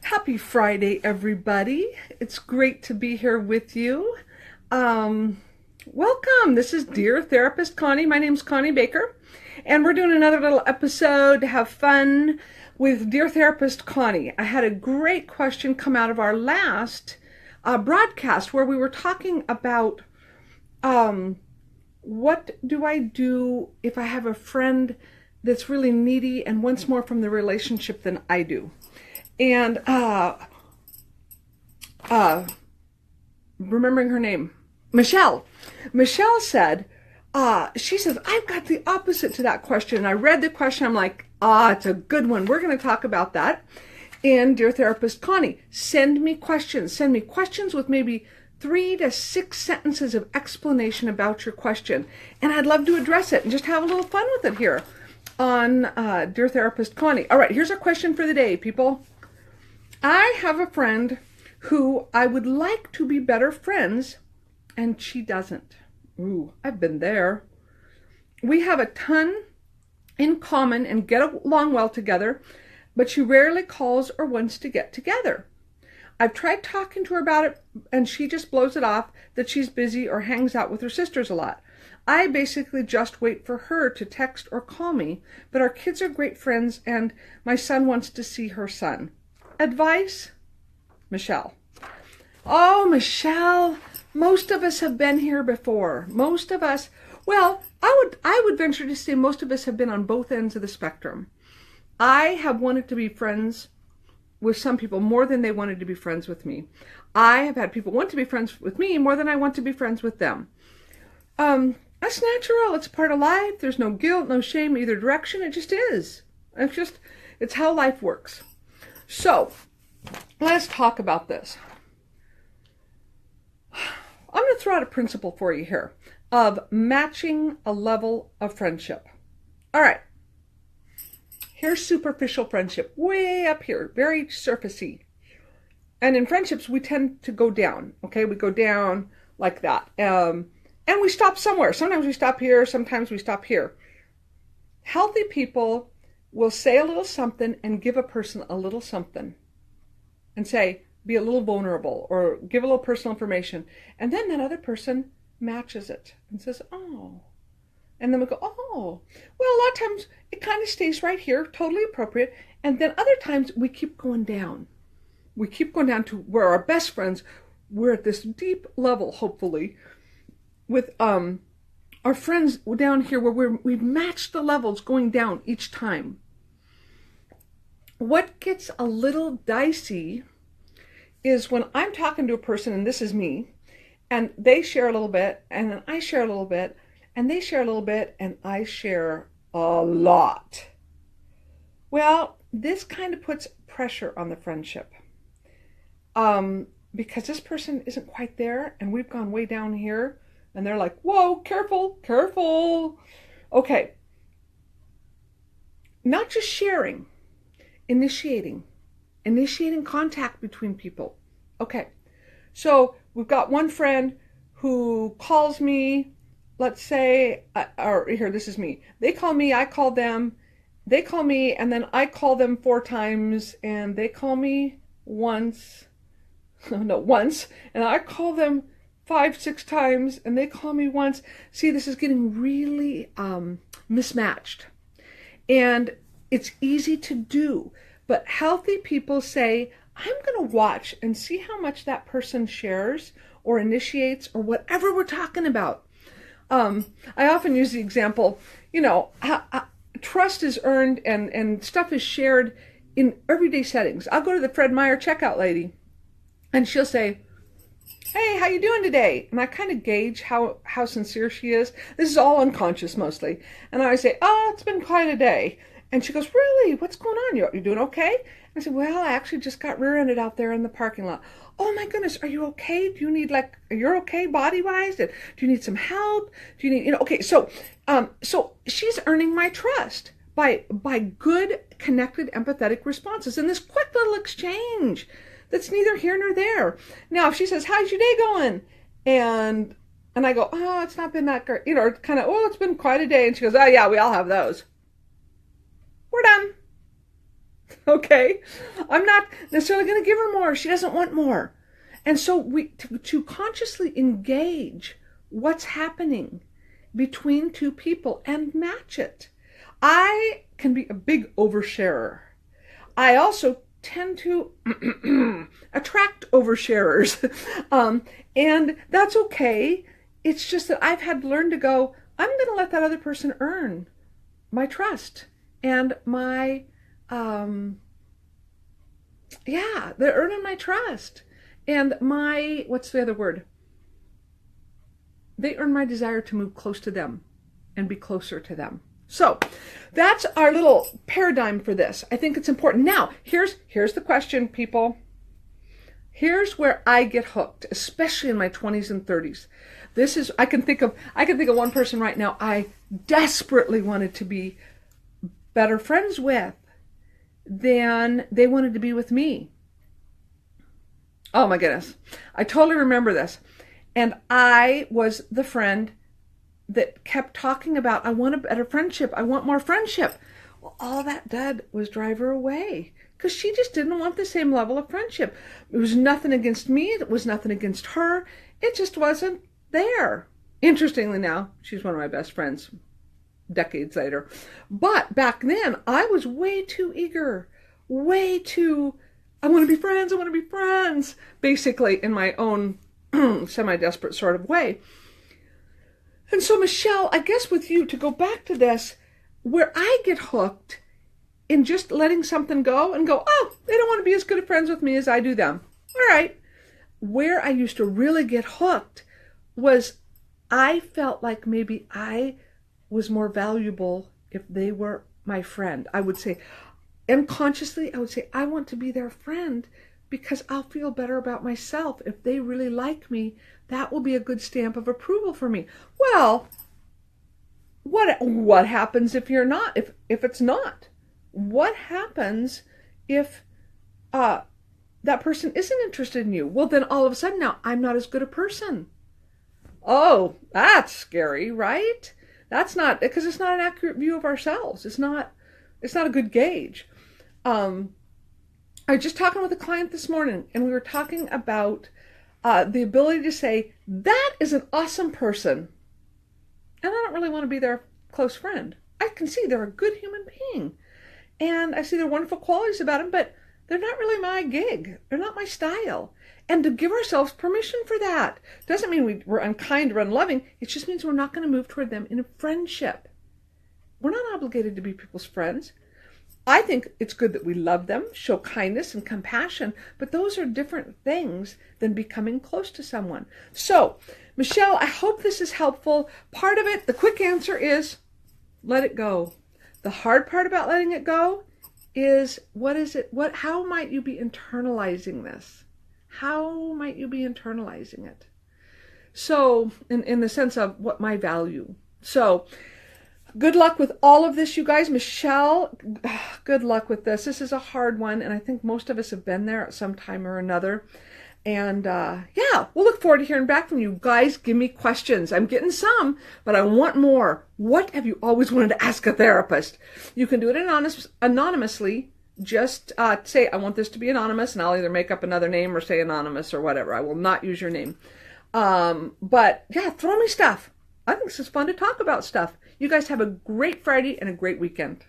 Happy Friday, everybody. It's great to be here with you. Welcome. This is Dear Therapist Connie. My name's Connie Baker, and we're doing another little episode to have fun with Dear Therapist Connie. I had a great question come out of our last broadcast where we were talking about what do I do if I have a friend that's really needy and wants more from the relationship than I do. And remembering her name, Michelle said, she says, I've got the opposite to that question. And I read the question. I'm like, it's a good one. We're going to talk about that. And Dear Therapist Connie, send me questions. Send me questions with maybe 3 to 6 sentences of explanation about your question. And I'd love to address it and just have a little fun with it here on Dear Therapist Connie. All right, here's our question for the day, people. I have a friend who I would like to be better friends, and she doesn't. Ooh, I've been there. We have a ton in common and get along well together, but she rarely calls or wants to get together. I've tried talking to her about it, and she just blows it off that she's busy or hangs out with her sisters a lot. I basically just wait for her to text or call me, but our kids are great friends, and my son wants to see her son. Advice? Michelle. Oh, Michelle, most of us have been here before. Most of us, well, I would venture to say most of us have been on both ends of the spectrum. I have wanted to be friends with some people more than they wanted to be friends with me. I have had people want to be friends with me more than I want to be friends with them. That's natural. It's part of life. There's no guilt, no shame either direction. It just is. It's how life works. So, let's talk about this. I'm going to throw out a principle for you here of matching a level of friendship. All right. Here's superficial friendship, way up here, very surfacey. And in friendships, we tend to go down, okay? We go down like that. And we stop somewhere. Sometimes we stop here, sometimes we stop here. Healthy people will say a little something and give a person a little something. And say, be a little vulnerable or give a little personal information. And then that other person matches it and says, oh. And then we go, oh. Well, a lot of times it kind of stays right here, totally appropriate. And then other times we keep going down. We keep going down to where our best friends, we're at this deep level, hopefully, with our friends down here where we've matched the levels going down each time. What gets a little dicey is when I'm talking to a person, and this is me, and they share a little bit, and then I share a little bit, and they share a little bit, and I share a lot. Well, this kind of puts pressure on the friendship. Because this person isn't quite there, and we've gone way down here, and they're like, whoa, careful, careful. Okay. Not just sharing. Initiating contact between people. Okay, so we've got one friend who calls me, let's say, or here, this is me. They call me, I call them, they call me, and then I call them 4 times, and they call me once, and I call them 5, 6 times, and they call me once. See, this is getting really mismatched. And it's easy to do, but healthy people say, I'm going to watch and see how much that person shares or initiates or whatever we're talking about. I often use the example, trust is earned and stuff is shared in everyday settings. I'll go to the Fred Meyer checkout lady and she'll say, hey, how you doing today? And I kind of gauge how sincere she is. This is all unconscious mostly. And I always say, it's been quite a day. And she goes, really? What's going on? You doing okay? And I said, well, I actually just got rear-ended out there in the parking lot. Oh my goodness, are you okay? Do you need you're okay body-wise? Do you need some help? Do you need, okay. So she's earning my trust by good, connected, empathetic responses in this quick little exchange that's neither here nor there. Now, if she says, how's your day going? And I go, it's not been that great. Kind of, it's been quite a day. And she goes, oh yeah, we all have those. We're done. Okay? I'm not necessarily going to give her more. She doesn't want more. And so to consciously engage what's happening between two people and match it. I can be a big oversharer. I also tend to attract oversharers. And that's okay. It's just that I've had to learn to go, I'm going to let that other person earn my trust and my, they're earning my trust. And my, what's the other word? They earn my desire to move close to them and be closer to them. So that's our little paradigm for this. I think it's important. Now, here's the question, people. Here's where I get hooked, especially in my 20s and 30s. This is, I can think of one person right now I desperately wanted to be better friends with than they wanted to be with me. Oh my goodness. I totally remember this. And I was the friend that kept talking about, I want a better friendship. I want more friendship. Well, all that did was drive her away because she just didn't want the same level of friendship. It was nothing against me. It was nothing against her. It just wasn't there. Interestingly now, she's one of my best friends decades later. But back then, I was way too eager, way too, I want to be friends, basically in my own semi-desperate sort of way. And so, Michelle, I guess with you, to go back to this, where I get hooked in just letting something go and go, oh, they don't want to be as good of friends with me as I do them. All right. Where I used to really get hooked was I felt like maybe I was more valuable if they were my friend. I would say, unconsciously, I would say, I want to be their friend because I'll feel better about myself. If they really like me, that will be a good stamp of approval for me. Well, what happens if you're not, if it's not? What happens if that person isn't interested in you? Well, then all of a sudden now I'm not as good a person. Oh, that's scary, right? That's not, because it's not an accurate view of ourselves. It's not a good gauge. I was just talking with a client this morning, and we were talking about the ability to say, that is an awesome person, and I don't really want to be their close friend. I can see they're a good human being, and I see their wonderful qualities about them, but they're not really my gig. They're not my style. And to give ourselves permission for that doesn't mean we're unkind or unloving. It just means we're not going to move toward them in a friendship. We're not obligated to be people's friends. I think it's good that we love them, show kindness and compassion, but those are different things than becoming close to someone. So, Michelle, I hope this is helpful. Part of it, the quick answer is let it go. The hard part about letting it go is, how might you be internalizing this? How might you be internalizing it? So, in the sense of what my value. So, good luck with all of this, you guys. Michelle, good luck with this. This is a hard one, and I think most of us have been there at some time or another. And we'll look forward to hearing back from you guys. Give me questions. I'm getting some, but I want more. What have you always wanted to ask a therapist? You can do it anonymously. Just say, I want this to be anonymous, and I'll either make up another name or say anonymous or whatever. I will not use your name. But yeah, throw me stuff. I think this is fun to talk about stuff. You guys have a great Friday and a great weekend.